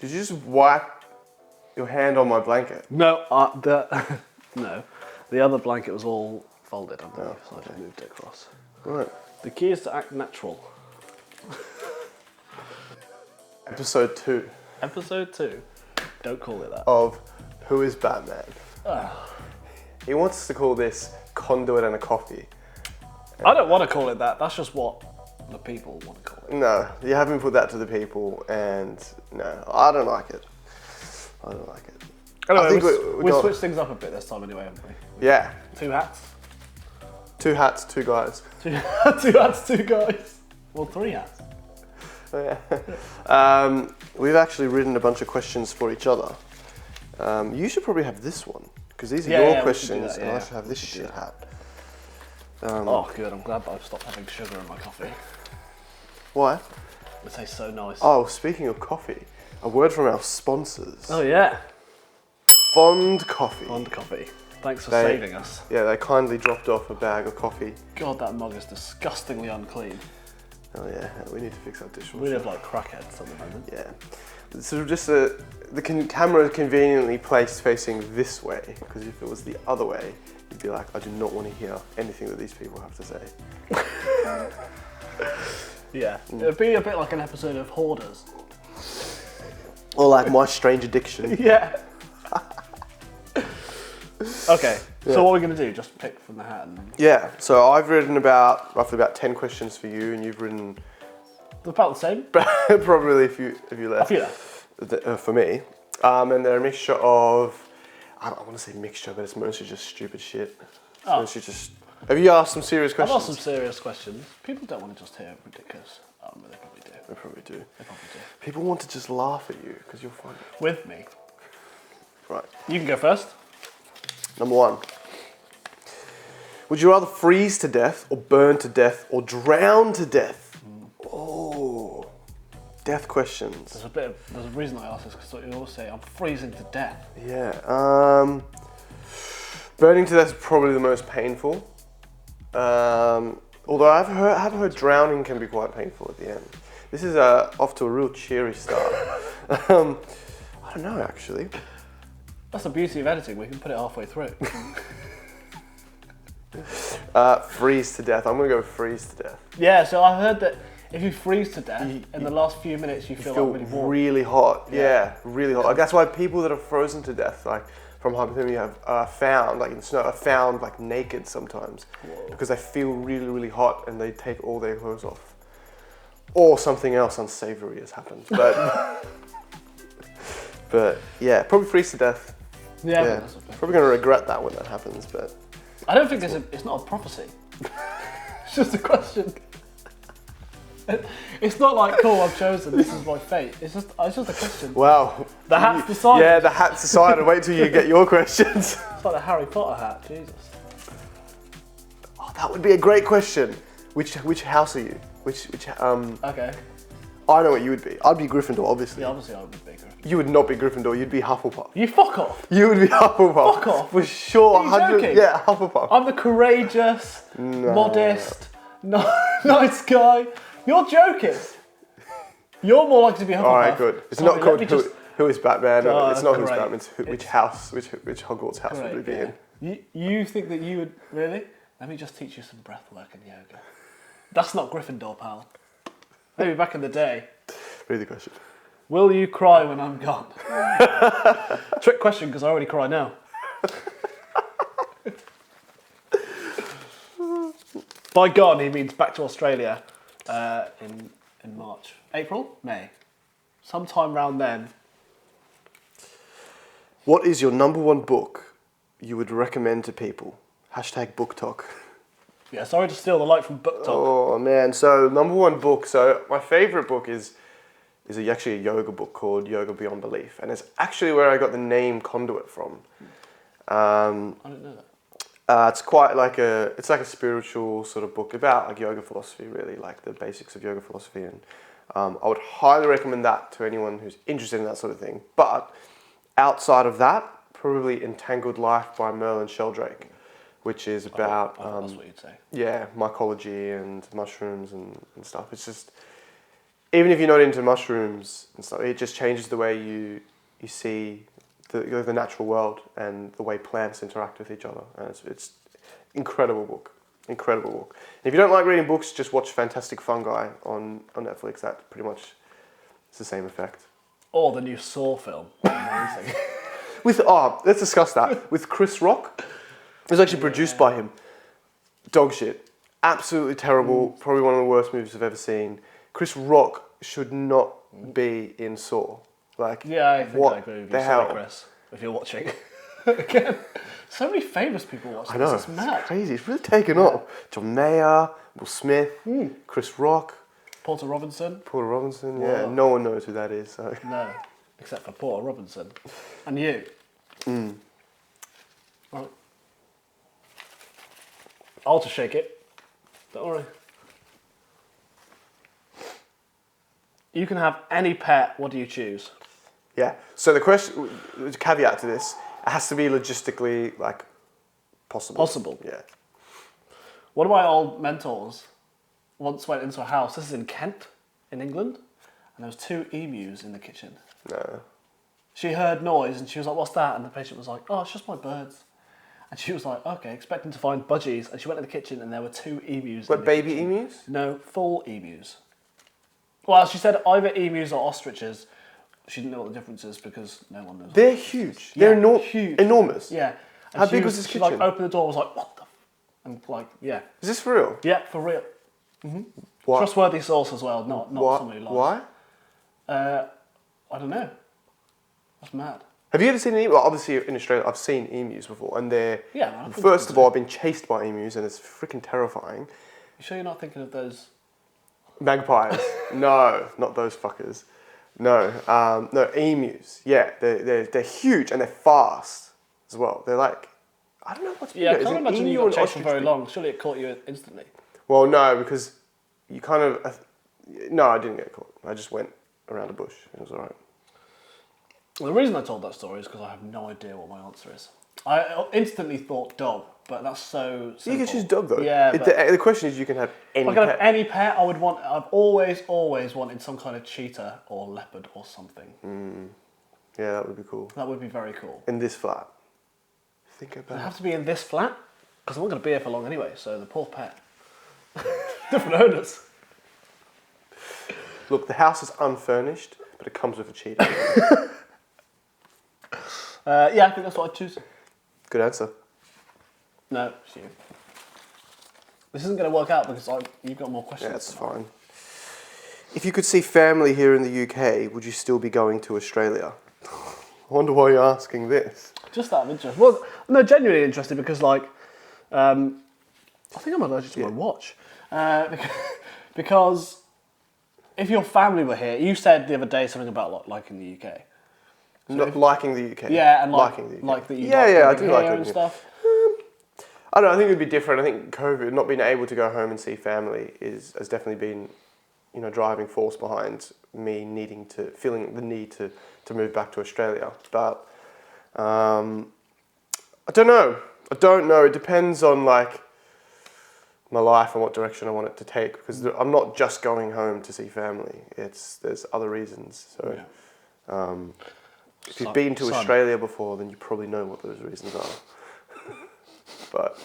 Did you just wipe your hand on my blanket? No, no. The other blanket was all folded underneath, so I just moved it across. Right. The key is to act natural. Episode 2 Episode 2. Don't call it that. of Who is Batman? He wants us to call this Conduit and a Coffee. I don't want to call it that. That's just what the people want to call it. No, you haven't put that to the people, and no, I don't like it. I don't like it. Anyway, I think we switched things up a bit this time anyway, haven't we? Yeah. 2 hats. 2 hats, 2 guys. 2 hats, 2 guys. Well, 3 hats. Oh, yeah. We've actually written a bunch of questions for each other. You should probably have this one, because these are your questions, and I should have this shit hat. Oh, good. I'm glad that I've stopped having sugar in my coffee. Why? It tastes so nice. Oh, speaking of coffee, a word from our sponsors. Oh, yeah. Fond Coffee. Fond Coffee. Thanks for saving us. Yeah, they kindly dropped off a bag of coffee. God, that mug is disgustingly unclean. Oh yeah, we need to fix our dishwasher. We live like crackheads at the moment. Yeah. Sort of just the camera conveniently placed facing this way, because if it was the other way, you'd be like, I do not want to hear anything that these people have to say. Yeah, it'd be a bit like an episode of Hoarders. Or like My Strange Addiction. Yeah. Okay, so what are we going to do? Just pick from the hat? Yeah, so I've written roughly about 10 questions for you, and you've written... About the same? probably a few left. A few left. For me. And they're a mixture of... I don't want to say mixture, but it's mostly just stupid shit. It's mostly just... Have you asked some serious questions? I've asked some serious questions. People don't want to just hear ridiculous. They probably do. They probably do. They probably do. People want to just laugh at you, because you're funny. With me. Right. You can go first. Number 1. Would you rather freeze to death, or burn to death, or drown to death? Oh, death questions. There's a reason I asked this, because you always say I'm freezing to death. Yeah. Burning to death is probably the most painful. Although I have heard drowning can be quite painful at the end. This is off to a real cheery start. I don't know, actually. That's the beauty of editing. We can put it halfway through. Freeze to death. I'm going to go freeze to death. Yeah, so I heard that if you freeze to death, in the last few minutes you feel like really warm. Really hot. Yeah, really hot. Like, that's why people that are frozen to death, like from hypothermia, have found, like in the snow, are found like naked sometimes. Whoa. Because they feel really, really hot and they take all their clothes off. Or something else unsavory has happened. But, but yeah, probably freeze to death. Yeah. Probably going to regret that when that happens, but... I don't think it's not a prophecy. It's just a question. It's not like, cool, I've chosen, this is my fate. It's just a question. Wow. The hat's decided. Yeah, the hat's decided. Wait till you get your questions. It's like the Harry Potter hat, Jesus. Oh, that would be a great question. Which house are you? Okay. I know what you would be. I'd be Gryffindor, obviously. Yeah, obviously I would be Gryffindor. You would not be Gryffindor, you'd be Hufflepuff. You fuck off. You would be Hufflepuff. Fuck off. For sure. Are you joking? Yeah, Hufflepuff. I'm the courageous, modest, nice guy. You're joking. You're more likely to be Hufflepuff. Alright, good. It's not called Who is Batman? It's not Who's great. Batman, it's which Hogwarts house would we be in? You think that you would, really? Let me just teach you some breath work and yoga. That's not Gryffindor, pal. Maybe back in the day. Read the question. Will you cry when I'm gone? Trick question, because I already cry now. By gone, he means back to Australia in March. April? May. Sometime round then. What is your number 1 book you would recommend to people? #book talk. Yeah, sorry to steal the light from Book Talk. Oh man, so number 1 book. So my favorite book is actually a yoga book called Yoga Beyond Belief, and it's actually where I got the name Conduit from. I didn't know that. It's quite like it's like a spiritual sort of book about like yoga philosophy, really, like the basics of yoga philosophy, and I would highly recommend that to anyone who's interested in that sort of thing. But outside of that, probably Entangled Life by Merlin Sheldrake, which is about that's what you'd say. Yeah, mycology and mushrooms and stuff. It's just even if you're not into mushrooms and stuff, it just changes the way you see the natural world and the way plants interact with each other. And it's incredible book. Incredible book. And if you don't like reading books, just watch Fantastic Fungi on Netflix. That pretty much it's the same effect. Or the new Saw film. Amazing. Let's discuss that. With Chris Rock. It was actually produced by him. Dog shit. Absolutely terrible. Probably one of the worst movies I've ever seen. Chris Rock should not be in Saw. Like, Yeah, I think what I agree with you. the Sorry, hell? Chris, if you're watching. Again, so many famous people watch this. I know. It's mad. Crazy. It's really taken off. John Mayer, Will Smith, Chris Rock, Porter Robinson? Porter Robinson. Whoa. Yeah, no one knows who that is. So. No, except for Porter Robinson. And you. Right. I'll just shake it. Don't worry. You can have any pet. What do you choose? Yeah. So the caveat to this, it has to be logistically like possible. Possible. Yeah. One of my old mentors once went into a house. This is in Kent, in England, and there was 2 emus in the kitchen. No. She heard noise and she was like, "What's that?" And the patient was like, "Oh, it's just my birds." And she was like, "Okay," expecting to find budgies. And she went to the kitchen and there were 2 emus. What, in the baby kitchen. emus? No, full emus. Well, she said either emus or ostriches. She didn't know what the difference is because no one knows. They're huge. Yeah, They're huge. enormous. Yeah. And How she big was this She like kitchen? opened the door and was like, "What the?" And like, yeah. Is this for real? Yeah, for real. What? Trustworthy source as well, not somebody who lies. Why? I don't know. That's mad. Have you ever seen an emu? Well, obviously in Australia, I've seen emus before, and they're Yeah, man, first of all, I've been chased by emus, and it's freaking terrifying. You sure you're not thinking of those? Magpies? No, not those fuckers. No, no emus. Yeah, they're huge and they're fast as well. They're like, I don't know what's Yeah, I bigger. can't Is an imagine emu you or got an chased for ostrich very big? long. Surely it caught you instantly. Well, no, because you kind of. No, I didn't get caught. I just went around a bush. It was alright. The reason I told that story is because I have no idea what my answer is. I instantly thought dog, but that's so simple. You can choose dog though. Yeah, but The question is, you can have any if I could pet. have any pet, I would want. I've always wanted some kind of cheetah or leopard or something. Yeah, that would be cool. That would be very cool. In this flat. Think Does it about have to be in this flat? Because I'm not going to be here for long anyway. So the poor pet. Different owners. Look, the house is unfurnished, but it comes with a cheetah. Yeah, I think that's what I'd choose. Good answer. No, it's you. This isn't going to work out because you've got more questions. Yeah, that's fine. If you could see family here in the UK, would you still be going to Australia? I wonder why you're asking this. Just out of interest. Well, no, genuinely interested because, like, I think I'm allergic to my watch. Because if your family were here, you said the other day something about liking the UK. Not liking the UK. Yeah, and liking the UK. like that you Yeah, like yeah, I living do like here it. and stuff. I don't know, I think it would be different. I think COVID, not being able to go home and see family has definitely been, driving force behind me feeling the need to move back to Australia. But I don't know. It depends on like my life and what direction I want it to take, because I'm not just going home to see family. There's other reasons. So if you've been to Australia before, then you probably know what those reasons are. But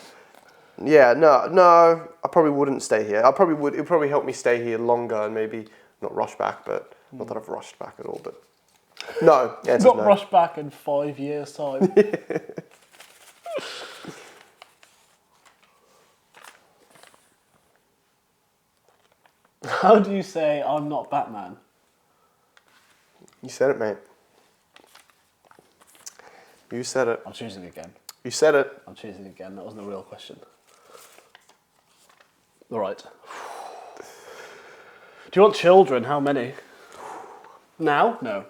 yeah, no, I probably wouldn't stay here. It would probably help me stay here longer and maybe not rush back, but not that I've rushed back at all, but no. Not rush back in 5 years' time. How do you say I'm not Batman? You said it, mate. You said it. I'm choosing again. You said it. I'm choosing again. That wasn't a real question. All right. Do you want children? How many? Now? No.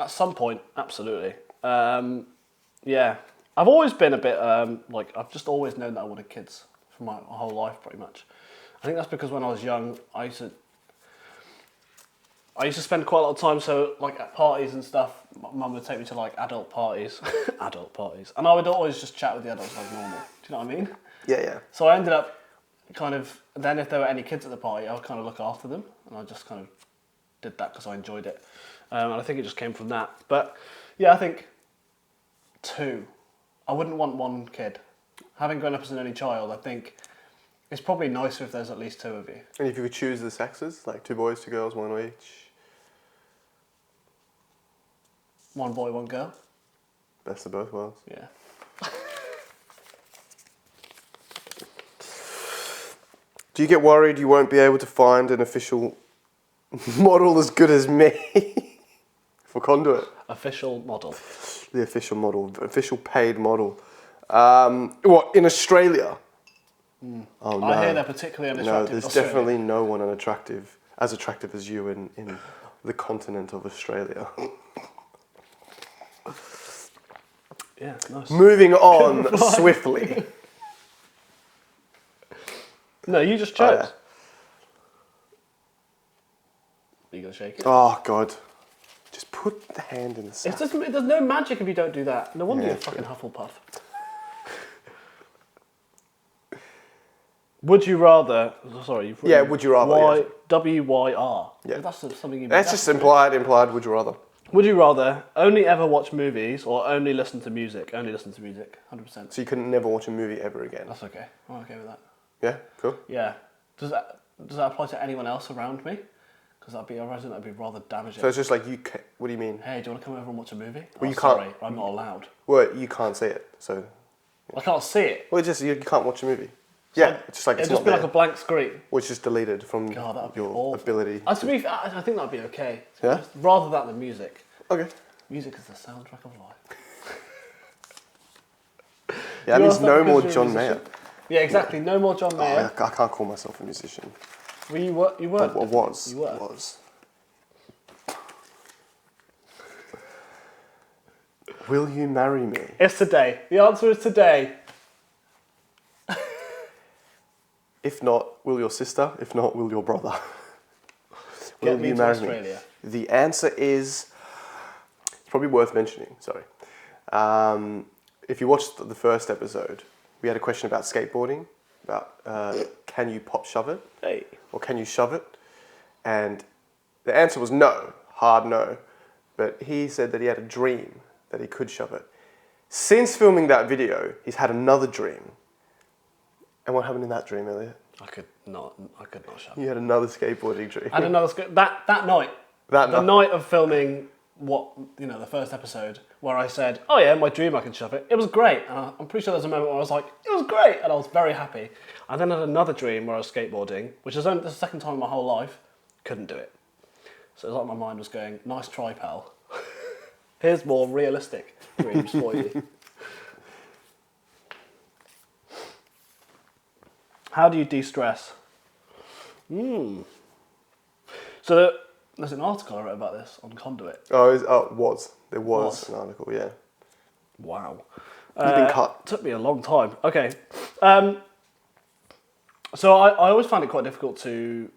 At some point, absolutely. Yeah. I've always been a bit, I've just always known that I wanted kids for my whole life, pretty much. I think that's because when I was young, I used to spend quite a lot of time, so like at parties and stuff, my mum would take me to like adult parties, and I would always just chat with the adults like normal. Do you know what I mean? Yeah. So I ended up then if there were any kids at the party, I would kind of look after them, and I just kind of did that because I enjoyed it. And I think it just came from that. But yeah, I think 2. I wouldn't want 1 kid. Having grown up as an only child, I think it's probably nicer if there's at least 2 of you. And if you could choose the sexes, like 2 boys, 2 girls, 1 each. 1 boy, 1 girl. Best of both worlds. Yeah. Do you get worried you won't be able to find an official model as good as me for Conduit? Official model. The official model, the official paid model. What, in Australia? Oh no. I hear they're particularly unattractive. No, there's Australia. definitely no one as attractive as you in the continent of Australia. Yeah, nice. Moving on swiftly. No, you just chose. Oh, yeah. Are you going to shake it? Oh God. Just put the hand in the sack. There's no magic if you don't do that. No wonder Yeah, you're fucking Hufflepuff. Would you rather... Sorry. Yeah, would you rather, yes. W-Y-R. Yeah. That's something you... That's just implied, would you rather? Would you rather only ever watch movies or only listen to music? Only listen to music, 100%. So you can never watch a movie ever again? That's okay. I'm okay with that. Yeah, cool. Yeah. Does that apply to anyone else around me? Because I imagine that'd be rather damaging. So it's just like what do you mean? Hey, do you want to come over and watch a movie? Well, you sorry, can't. I'm not allowed. Well, you can't see it, so... I can't see it. Well, you can't watch a movie. Yeah, it's just like it's It'd just not be there. like a blank screen. Or it's just deleted from God, that'd be your awful. ability. I think that'd be okay. Yeah? Rather that than music. Okay. Music is the soundtrack of life. Yeah, that means no more John Mayer. Yeah, exactly. No more John Mayer. I can't call myself a musician. Well, you were. I was. You were. I was. Will you marry me? It's today. The answer is today. If not, will your sister? If not, will your brother? Get me to Australia. The answer is... It's probably worth mentioning, sorry. If you watched the first episode, we had a question about skateboarding, about can you pop shove it? Hey. Or can you shove it? And the answer was no, hard no. But he said that he had a dream that he could shove it. Since filming that video, he's had another dream. And what happened in that dream, Elliot? I could not shove. You had another skateboarding dream. I had another that night. The night of filming the first episode where I said, "Oh yeah, my dream I can shove it." It was great, and I'm pretty sure there's a moment where I was like, "It was great," and I was very happy. I then had another dream where I was skateboarding, which is only the second time in my whole life. Couldn't do it. So it was like my mind was going, "Nice try, pal. Here's more realistic dreams for you." How do you de-stress? So there's an article I wrote about this on Conduit. There was an article, yeah. Wow. You've been cut. Took me a long time. Okay. So I always found it quite difficult to...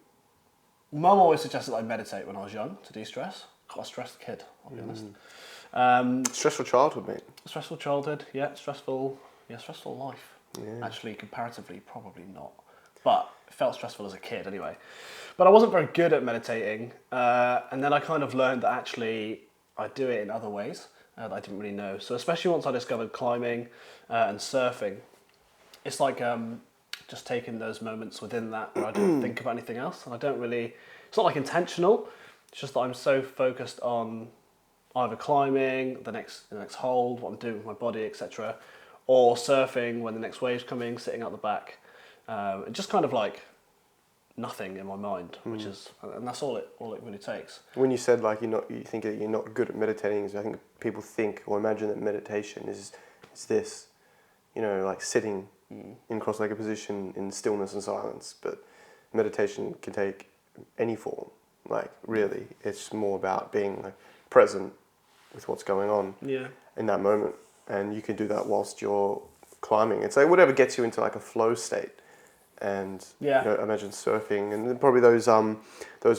Mum always suggested I meditate when I was young to de-stress. Quite a stressed kid, I'll be honest. Stressful childhood, mate. Stressful childhood, yeah. Stressful life. Yeah. Actually, comparatively, probably not. But it felt stressful as a kid anyway. But I wasn't very good at meditating. And then I kind of learned that actually I do it in other ways that I didn't really know. So especially once I discovered climbing and surfing, it's like just taking those moments within that where I don't think about anything else. And I don't really... It's not like intentional. It's just that I'm so focused on either climbing, the next hold, what I'm doing with my body, etc., or surfing when the next wave's coming, sitting out the back. Just kind of like nothing in my mind, and that's all it really takes. When you said like you think that you're not good at meditating, I think people think or imagine that meditation is this, like sitting in cross-legged position in stillness and silence. But meditation can take any form. Like really, it's more about being like present with what's going on in that moment. And you can do that whilst you're climbing. It's like whatever gets you into like a flow state. And imagine surfing, and then probably those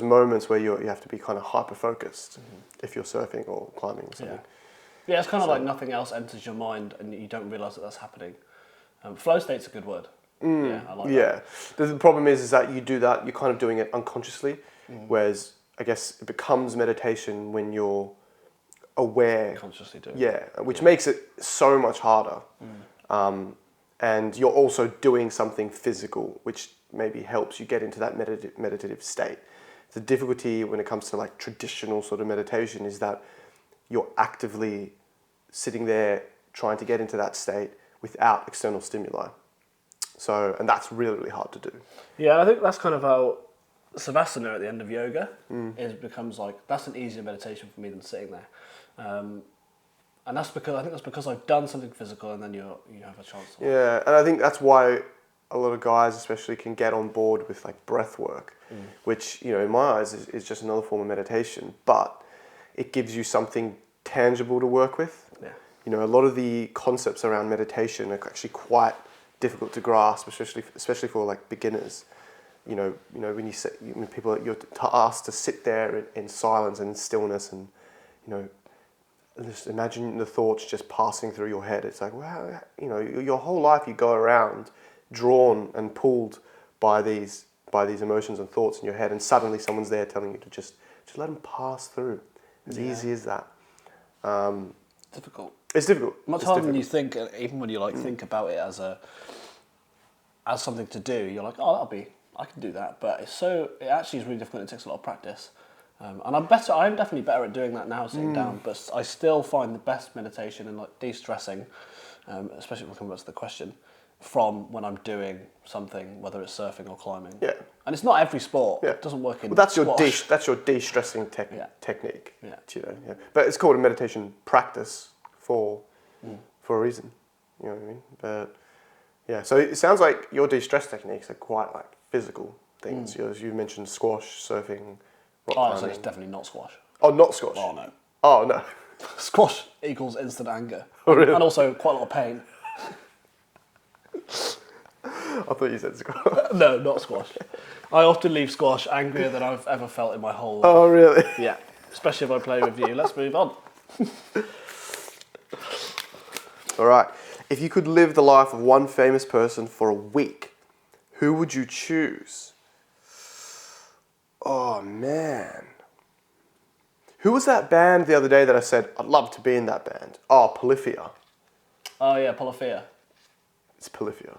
moments where you have to be kind of hyper focused if you're surfing or climbing or something. Yeah, it's kind of like nothing else enters your mind, and you don't realise that that's happening. Flow state's a good word. Yeah, I like that. The problem is that you do that, you're kind of doing it unconsciously, whereas I guess it becomes meditation when you're aware. Consciously do it. Yeah, which makes it so much harder. And you're also doing something physical, which maybe helps you get into that meditative state. The difficulty when it comes to like traditional sort of meditation is that you're actively sitting there trying to get into that state without external stimuli. So, and that's really, really hard to do. Yeah, and I think that's kind of how Savasana at the end of yoga becomes like, that's an easier meditation for me than sitting there. And that's because I've done something physical and then you have a chance to. Yeah, and I think that's why a lot of guys especially can get on board with like breath work, which, you know, in my eyes is just another form of meditation, but it gives you something tangible to work with. Yeah. You know, a lot of the concepts around meditation are actually quite difficult to grasp, especially for like beginners. You know when people you're asked to sit there in silence and in stillness, and you know, just imagine the thoughts just passing through your head. It's like, wow, you know, your whole life you go around drawn and pulled by these emotions and thoughts in your head, and suddenly someone's there telling you to just let them pass through. As easy as that. Difficult. It's difficult. Much harder than you think. Even when you like think about it as something to do, you're like, oh, I can do that. But it actually is really difficult. It takes a lot of practice. And I'm definitely better at doing that now, sitting down. But I still find the best meditation and like de-stressing, especially when it comes to the question, from when I'm doing something, whether it's surfing or climbing. Yeah. And it's not every sport. Yeah. It doesn't work in. Well, that's squash. your de-stressing technique. Yeah. You know, yeah. But it's called a meditation practice for a reason. You know what I mean? But yeah, so it sounds like your de-stress techniques are quite like physical things. You mentioned squash, surfing, rock climbing. So it's definitely not squash. Oh, not squash. Oh no. Oh no. Squash equals instant anger. Oh, really? And also quite a lot of pain. I thought you said squash. No, not squash. I often leave squash angrier than I've ever felt in my whole life. Oh, really? Yeah, especially if I play with you. Let's move on. All right. If you could live the life of one famous person for a week, who would you choose? Oh, man. Who was that band the other day that I said, I'd love to be in that band? Oh, Polyphia. Oh yeah, Polyphia. It's Polyphia.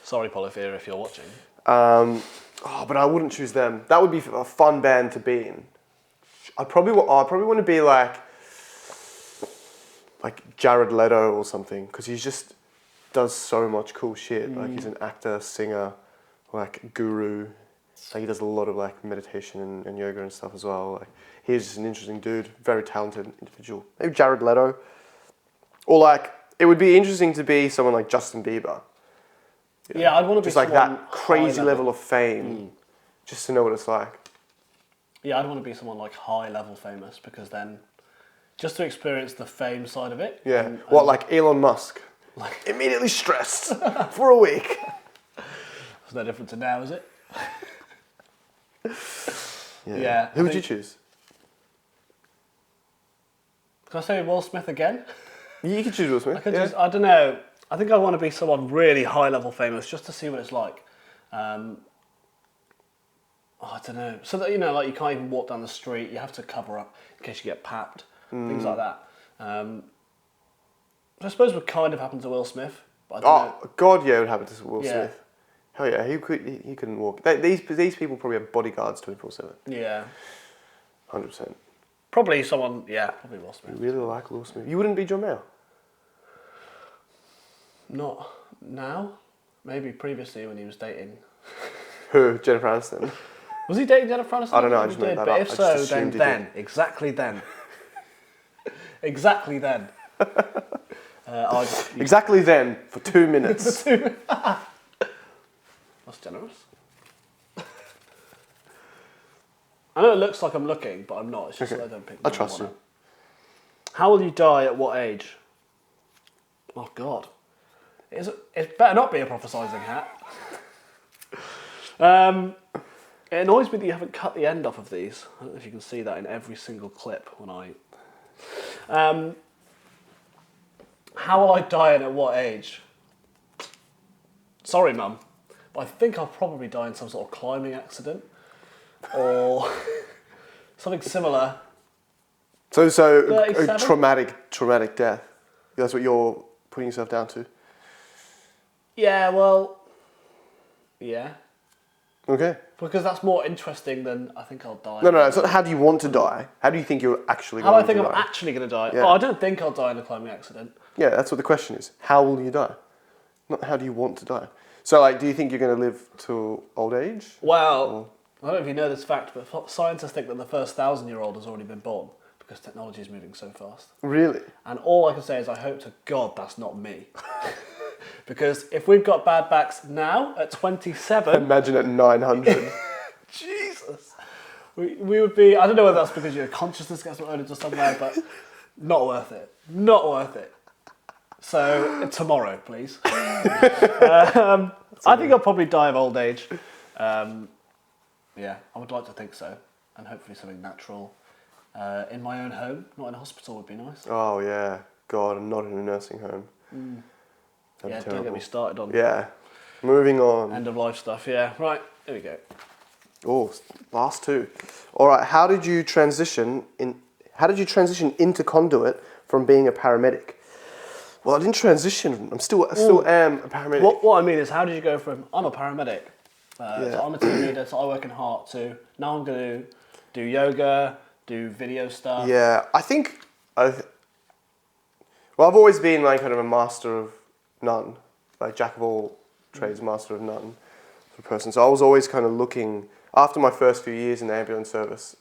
Sorry, Polyphia, if you're watching. But I wouldn't choose them. That would be a fun band to be in. I'd probably want to be like Jared Leto or something, because he just does so much cool shit. Like he's an actor, singer, like guru. Like he does a lot of like meditation and yoga and stuff as well. Like he's just an interesting dude, very talented individual. Maybe Jared Leto, or like it would be interesting to be someone like Justin Bieber. You know? Yeah, I'd want to be just like someone that crazy high level of fame, just to know what it's like. Yeah, I'd want to be someone like high level famous, because then just to experience the fame side of it. Yeah, like Elon Musk? Like immediately stressed for a week. It's no different to now, is it? Yeah. Who would you choose? Can I say Will Smith again? You could choose Will Smith. I don't know. I think I want to be someone really high level famous just to see what it's like. I don't know. So that, you know, like you can't even walk down the street. You have to cover up in case you get papped. Things like that. I suppose what kind of happened to Will Smith. But I don't know. God, yeah, it would happen to Will Smith. Hell yeah, he couldn't walk. These people probably have bodyguards 24/7. Yeah. 100%. Probably someone, probably Will Smith. You really like Will Smith. You wouldn't be John Mayer? Not now. Maybe previously when he was dating. Who? Jennifer Aniston? Was he dating Jennifer Aniston? I don't know, I just made that but up. if I so, just assumed he then. Exactly then. Exactly then. Exactly then, for 2 minutes. That's generous. I know it looks like I'm looking, but I'm not. It's just that I don't pick. I trust you. How will you die at what age? Oh God. It better not be a prophesying hat. It annoys me that you haven't cut the end off of these. I don't know if you can see that in every single clip when I... how will I die and at what age? Sorry, Mum, but I think I'll probably die in some sort of climbing accident. or something similar. So 37? a traumatic death. That's what you're putting yourself down to. Yeah, well, yeah. Okay. Because that's more interesting than I think I'll die. No. It's not how do you want to die. How do you think you're actually How do I going to think die? I'm actually going to die? Yeah. Oh, I don't think I'll die in a climbing accident. Yeah, that's what the question is. How will you die? Not how do you want to die. So, like, do you think you're going to live to old age? Well, I don't know if you know this fact, but scientists think that the first 1,000-year-old has already been born because technology is moving so fast. Really? And all I can say is I hope to God that's not me. Because if we've got bad backs now at 27... Imagine at 900. Jesus. We would be... I don't know whether that's because your consciousness gets loaded to somewhere, but not worth it. Not worth it. So, tomorrow, please. I think I'll probably die of old age. Yeah, I would like to think so. And hopefully something natural. In my own home, not in a hospital would be nice. Oh, yeah. God, I'm not in a nursing home. Yeah, don't get me started on Yeah. Moving on. end of life stuff. Yeah, right, there we go. Oh, last two. All right, how did you transition into Conduit from being a paramedic? Well, I didn't transition. I still am a paramedic. What I mean is, how did you go from, I'm a paramedic, so I'm a team leader, so I work in heart, to now I'm going to do yoga, do video stuff. Yeah, I think I've always been like kind of a master of none, like jack of all trades, master of none sort of person. So I was always kind of looking, after my first few years in the ambulance service,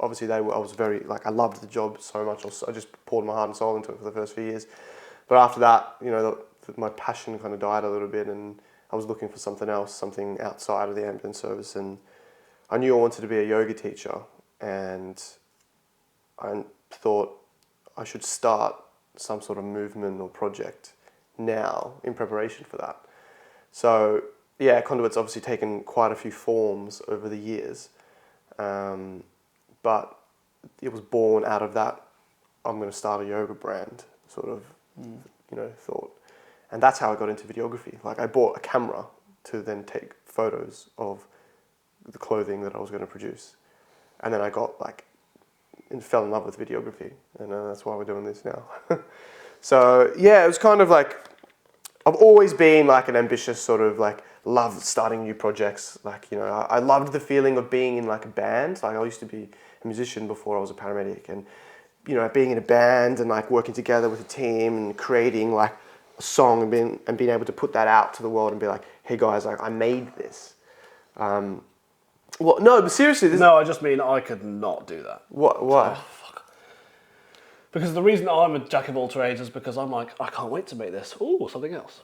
obviously I was very, like, I loved the job so much. I just poured my heart and soul into it for the first few years. But after that, my passion kind of died a little bit, and I was looking for something else, something outside of the ambulance service. And I knew I wanted to be a yoga teacher, and I thought I should start some sort of movement or project now in preparation for that. So yeah, Conduit's obviously taken quite a few forms over the years, but it was born out of that, I'm going to start a yoga brand sort of thought. And that's how I got into videography. Like, I bought a camera to then take photos of the clothing that I was going to produce. And then I got and fell in love with videography. And that's why we're doing this now. So yeah, it was kind of like, I've always been like an ambitious sort of love starting new projects. I loved the feeling of being in like a band. Like, I used to be a musician before I was a paramedic, and being in a band and like working together with a team and creating like a song and being able to put that out to the world and be like, hey guys, I made this. Well, no, but seriously, No, I just mean I could not do that. Why? Oh, fuck. Because the reason I'm a jack of all trades is because I'm like, I can't wait to make this. Ooh, something else.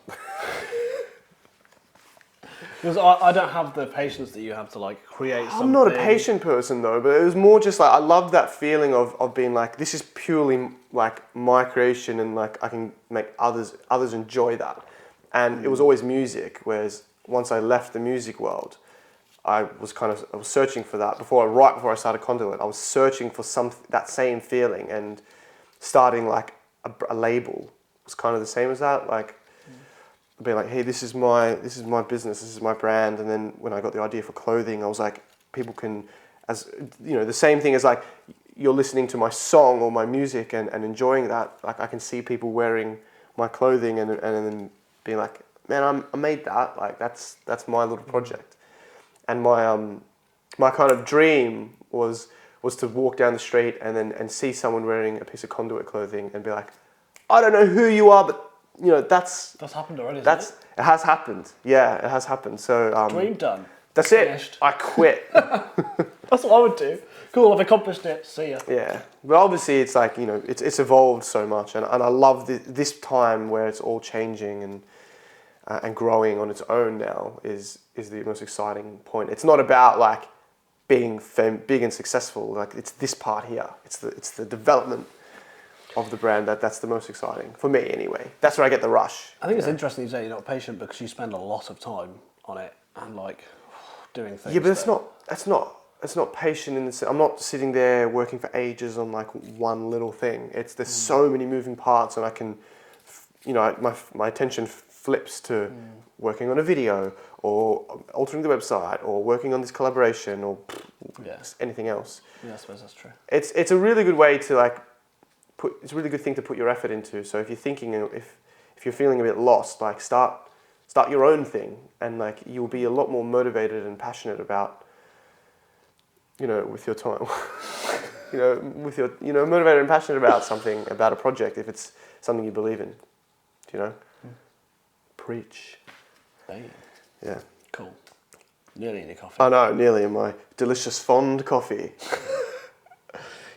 Because I don't have the patience that you have to like create something. I'm not a patient person though, but it was more just like, I love that feeling of being like, this is purely like my creation, and like I can make others enjoy that. And it was always music, whereas once I left the music world, I was searching for that right before I started Conduit. I was searching for that same feeling, and starting like a label was kind of the same as that. Like, being like, hey, this is my business, this is my brand. And then when I got the idea for clothing, I was like, people can, the same thing as like, you're listening to my song or my music and enjoying that. Like, I can see people wearing my clothing and then being like, man, I made that. Like, that's my little project. And my kind of dream was to walk down the street and see someone wearing a piece of Conduit clothing and be like, I don't know who you are, but that's happened already. It has happened. Yeah, it has happened. So dream done. That's Finished. it. I quit. That's what I would do. Cool, I've accomplished it. See ya. Yeah, but obviously it's like it's evolved so much, and I love this time where it's all changing and growing on its own now is the most exciting point. It's not about like being big and successful. Like, it's this part here. It's the development of the brand that's the most exciting for me anyway. That's where I get the rush. I think it's interesting you say you're not patient, because you spend a lot of time on it and like doing things. Yeah, but it's not patient in the sense. I'm not sitting there working for ages on like one little thing. There's so many moving parts, and I can, my attention flips to working on a video or altering the website or working on this collaboration or anything else. Yeah, I suppose that's true. It's a really good way to like it's a really good thing to put your effort into. So if you're thinking, if you're feeling a bit lost, like start your own thing, and like you'll be a lot more motivated and passionate about, with your time, motivated and passionate about something, about a project, if it's something you believe in, Preach. Hey. Yeah. Cool. Nearly in your coffee. I know, nearly in my delicious fond coffee.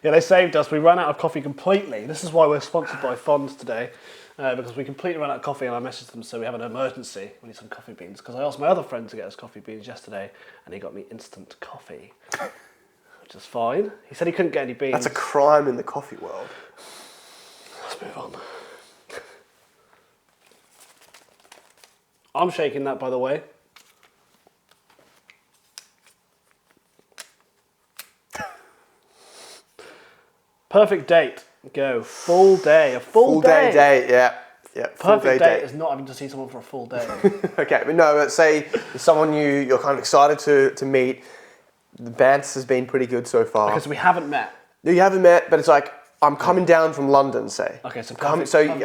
Yeah, they saved us. We ran out of coffee completely. This is why we're sponsored by Fond today, because we completely ran out of coffee, and I messaged them, so we have an emergency. We need some coffee beans. Because I asked my other friend to get us coffee beans yesterday, and he got me instant coffee, which is fine. He said he couldn't get any beans. That's a crime in the coffee world. Let's move on. I'm shaking that, by the way. Perfect date. Go. Full day. A full day. Full day date, yeah. Full Perfect day date is not having to see someone for a full day. Okay, but no, let's say someone you're kind of excited to meet. The banter has been pretty good so far. Because we haven't met. No, you haven't met, but it's like, I'm coming down from London, say. Okay, so it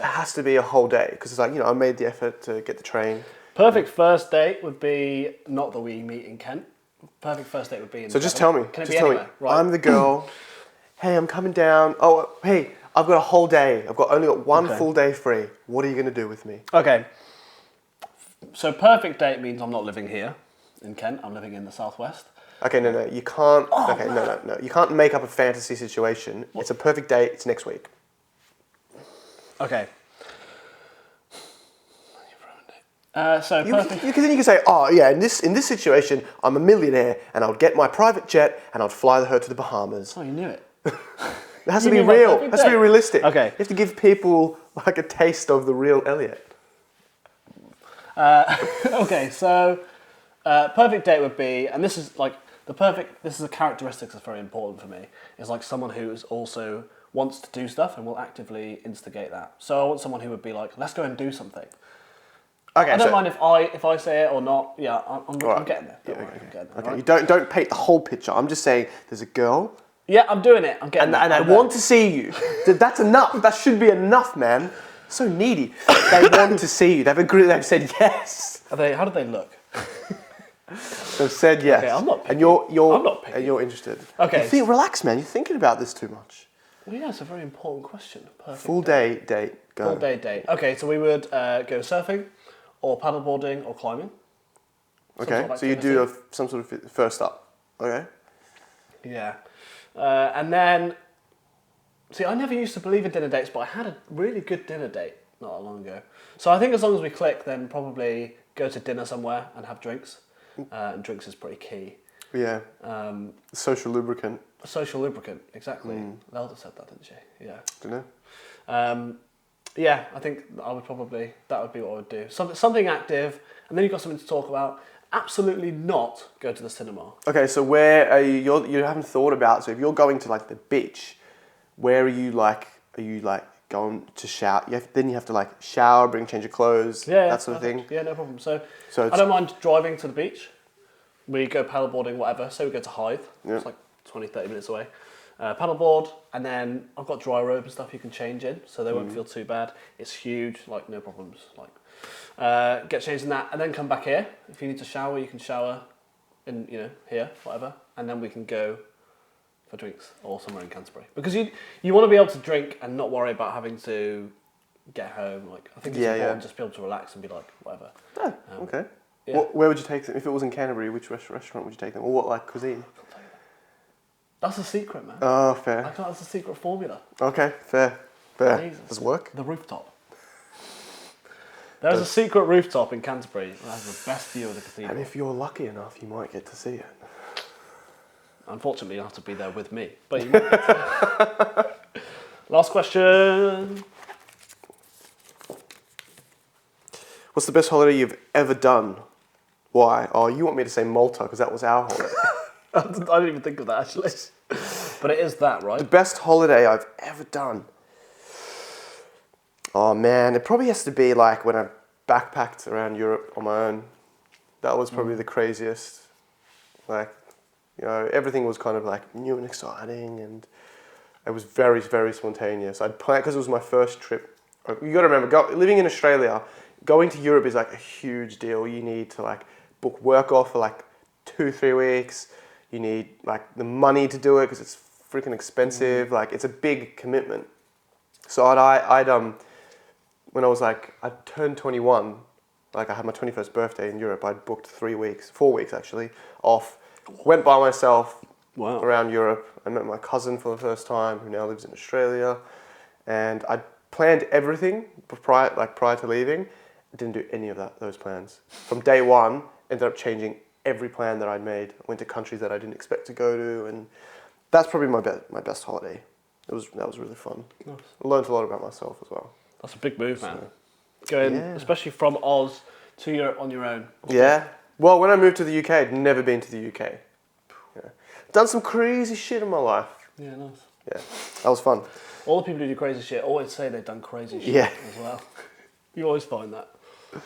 has to be a whole day, because it's like, I made the effort to get the train. Perfect first date would be, not that we meet in Kent. Perfect first date would be in So just tell me. Can it just be tell anywhere? me. Right. I'm the girl. Hey, I'm coming down. Oh, hey, I've got a whole day. I've only got one full day free. What are you going to do with me? Okay. So perfect date means I'm not living here in Kent. I'm living in the southwest. Okay, no, you can't. No. You can't make up a fantasy situation. What? It's a perfect date. It's next week. Okay. So perfect. Because then you can say, oh yeah, in this situation, I'm a millionaire, and I would get my private jet, and I'd fly her to the Bahamas. Oh, you knew it. It has to be real. It has to be realistic. Okay. You have to give people like a taste of the real Elliot. Okay, so perfect date would be, and this is like this is a characteristic that's very important for me, is like someone who is also wants to do stuff and will actively instigate that. So I want someone who would be like, let's go and do something. Okay, I don't mind if I say it or not. Yeah, I'm getting there. Don't worry, I'm getting there. Okay, right? you don't paint the whole picture. I'm just saying there's a girl. Yeah, I'm doing it. I'm getting there. And I want to see you. That's enough. That should be enough, man. So needy. They want to see you. They've agreed. They've said yes. How do they look? They've said yes. Okay, I'm not picky. And you're I'm not picky. And you're interested. Okay. Relax, man. You're thinking about this too much. Well, yeah, it's a very important question. Perfect. Full day date. Go. Full day date. Okay, so we would go surfing, or paddleboarding, or climbing. Okay, so you do some sort of first up. Okay. Yeah. And then, see, I never used to believe in dinner dates, but I had a really good dinner date not that long ago. So I think as long as we click, then probably go to dinner somewhere and have drinks. And drinks is pretty key. Yeah. Social lubricant. Social lubricant, exactly. Lelda said that, didn't she? Yeah. Don't know. Yeah, I think that would be what I would do. Something active, and then you've got something to talk about. Absolutely not go to the cinema. Okay, so where are you? You haven't thought about. So if you're going to like the beach, where are you like? Are you like going to shower? Then you have to like shower, change your clothes, that sort of thing. Yeah, no problem. So I don't mind driving to the beach. We go paddleboarding, whatever. So we go to Hythe. Yeah. It's like 20, 30 minutes away. Paddleboard, and then I've got dry robe and stuff you can change in, so they won't feel too bad. It's huge, like no problems. Like get changed in that, and then come back here. If you need to shower, you can shower in here, whatever, and then we can go for drinks or somewhere in Canterbury, because you want to be able to drink and not worry about having to get home. Like I think it's important just to be able to relax and be like whatever. Oh, okay. Yeah. Where would you take them if it was in Canterbury? Which restaurant would you take them, or what like cuisine? That's a secret, man. Oh, fair. That's a secret formula. Okay, fair. Jesus. Does it work? The rooftop. There's a secret rooftop in Canterbury that has the best view of the cathedral. And if you're lucky enough, you might get to see it. Unfortunately, you have to be there with me. But you might get to. Last question. What's the best holiday you've ever done? Why? Oh, you want me to say Malta because that was our holiday. I didn't even think of that, actually. But it is that, right? The best holiday I've ever done. Oh, man. It probably has to be like when I backpacked around Europe on my own. That was probably the craziest. Like, you know, everything was kind of like new and exciting, and it was very, very spontaneous. I'd planned, because it was my first trip. You got to remember, living in Australia, going to Europe is like a huge deal. You need to like book work off for like 2-3 weeks. You need like the money to do it because it's freaking expensive. Like, it's a big commitment. So I'd when I turned 21, like I had my 21st birthday in Europe, I'd booked 4 weeks actually, off, went by myself around Europe. I met my cousin for the first time, who now lives in Australia, and I planned everything prior to leaving. Didn't do any of those plans. From day one, ended up changing every plan that I'd made. Went to countries that I didn't expect to go to, and that's probably my best holiday. That was really fun. Nice. I learned a lot about myself as well. That's a big move, man. Going, especially from Oz to Europe on your own. Yeah. Well, when I moved to the UK, I'd never been to the UK. Yeah. Done some crazy shit in my life. Yeah, nice. Yeah, that was fun. All the people who do crazy shit always say they've done crazy shit as well. You always find that. Have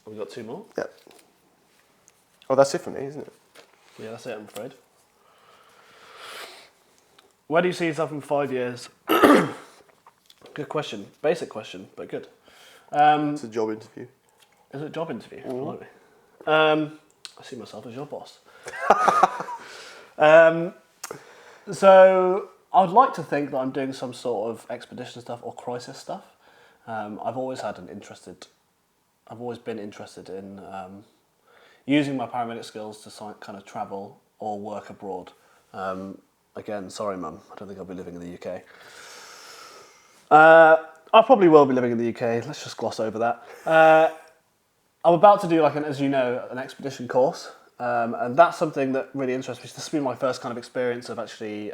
we got 2 more? Yeah. Oh, that's it for me, isn't it? Yeah, that's it, I'm afraid. Where do you see yourself in 5 years? Good question. Basic question, but good. It's a job interview. Is it a job interview? Mm-hmm. I see myself as your boss. So I'd like to think that I'm doing some sort of expedition stuff or crisis stuff. I've always been interested in using my paramedic skills to kind of travel or work abroad. Again, sorry, Mum, I don't think I'll be living in the UK. I probably will be living in the UK. Let's just gloss over that. I'm about to do as you know, an expedition course, and that's something that really interests me. This has been my first kind of experience of actually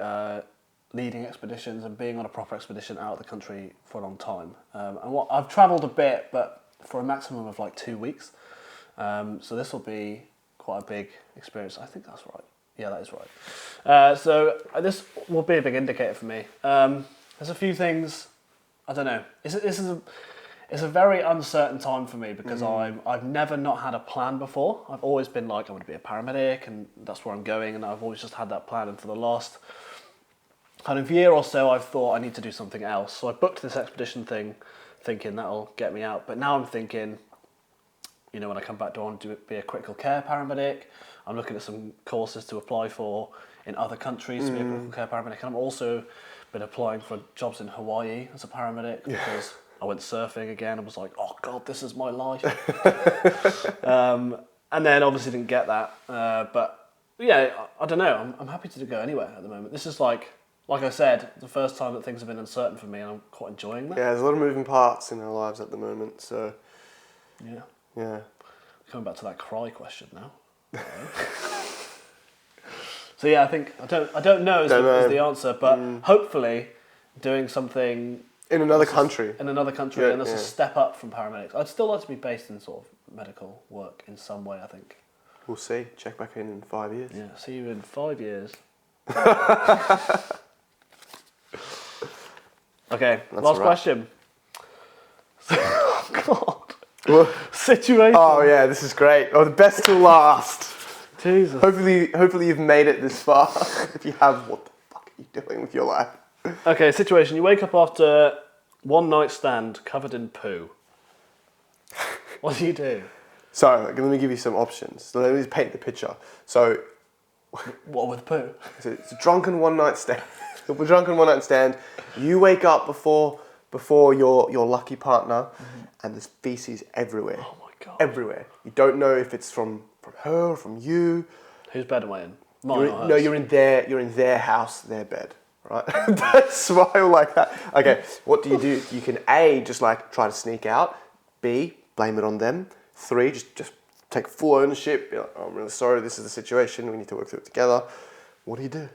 leading expeditions and being on a proper expedition out of the country for a long time. I've travelled a bit, but for a maximum of 2 weeks. So this will be quite a big experience. I think that's right. Yeah, that is right. So this will be a big indicator for me. There's a few things. I don't know. It's a very uncertain time for me because I've never not had a plan before. I've always been I'm going to be a paramedic and that's where I'm going, and I've always just had that plan. And for the last kind of year or so, I've thought I need to do something else. So I booked this expedition thing, thinking that'll get me out. But now I'm thinking, when I come back, do I want to be a critical care paramedic? I'm looking at some courses to apply for in other countries to be a critical care paramedic. And I'm also been applying for jobs in Hawaii as a paramedic because I went surfing again and was like, oh God, this is my life. And then obviously didn't get that. But yeah, I don't know. I'm happy to go anywhere at the moment. This is like I said, the first time that things have been uncertain for me, and I'm quite enjoying that. Yeah, there's a lot of moving parts in our lives at the moment, so... Yeah. Coming back to that cry question now. So yeah, I think I don't know is the answer, but hopefully doing something in another country. And that's a step up from paramedics. I'd still like to be based in sort of medical work in some way, I think. We'll see. Check back in 5 years. Yeah, see you in 5 years. Okay, that's last question. Oh God. Situation. Oh yeah, this is great. Oh, the best till last. Jesus. Hopefully you've made it this far. If you have, what the fuck are you doing with your life? Okay, situation. You wake up after one night stand covered in poo. What do you do? So, let me give you some options. So let me just paint the picture. So, what with poo? It's a drunken one night stand. You wake up before your lucky partner, and there's feces everywhere. Oh my God. Everywhere. You don't know if it's from her or from you. Whose bed am I in? Mine or hers? No, you're in their house, their bed. Right? Don't smile like that. Okay, what do? You can A, just try to sneak out. B, blame it on them. 3, just take full ownership. Be like, oh, I'm really sorry, this is the situation, we need to work through it together. What do you do?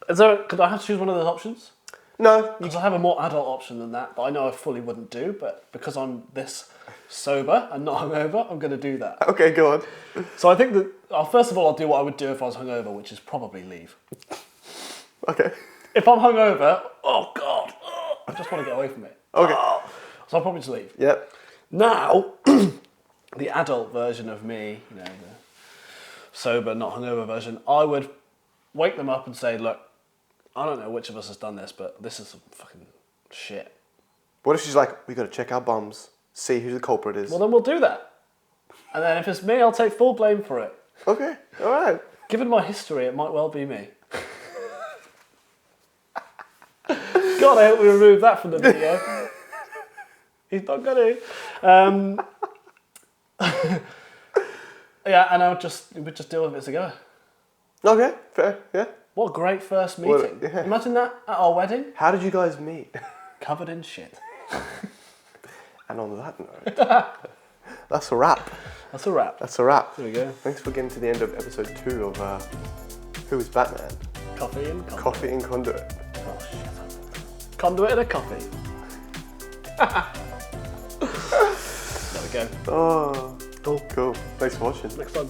Could I have to choose one of those options? No. Because I have a more adult option than that I know I fully wouldn't do, but because I'm this sober and not hungover, I'm going to do that. Okay, go on. So I think that, first of all, I'll do what I would do if I was hungover, which is probably leave. Okay. If I'm hungover, oh God, I just want to get away from it. Okay. So I'll probably just leave. Yep. Now, the adult version of me, you know, the sober, not hungover version, I would wake them up and say, look, I don't know which of us has done this, but this is some fucking shit. What if she's like, we got to check our bums, see who the culprit is? Well, then we'll do that. And then if it's me, I'll take full blame for it. Okay, all right. Given my history, it might well be me. God, I hope we remove that from the video. He's not going to. Yeah, and we'd just deal with it as a go. Okay, fair, yeah. What a great first meeting. Well, yeah. Imagine that at our wedding. How did you guys meet? Covered in shit. And on that note, that's a wrap. That's a wrap. That's a wrap. There we go. Thanks for getting to the end of episode 2 of Who is Batman? Coffee and Conduit. Coffee and Conduit. Oh, shit. Conduit and a coffee. There we go. Oh, cool. Thanks for watching. Next time.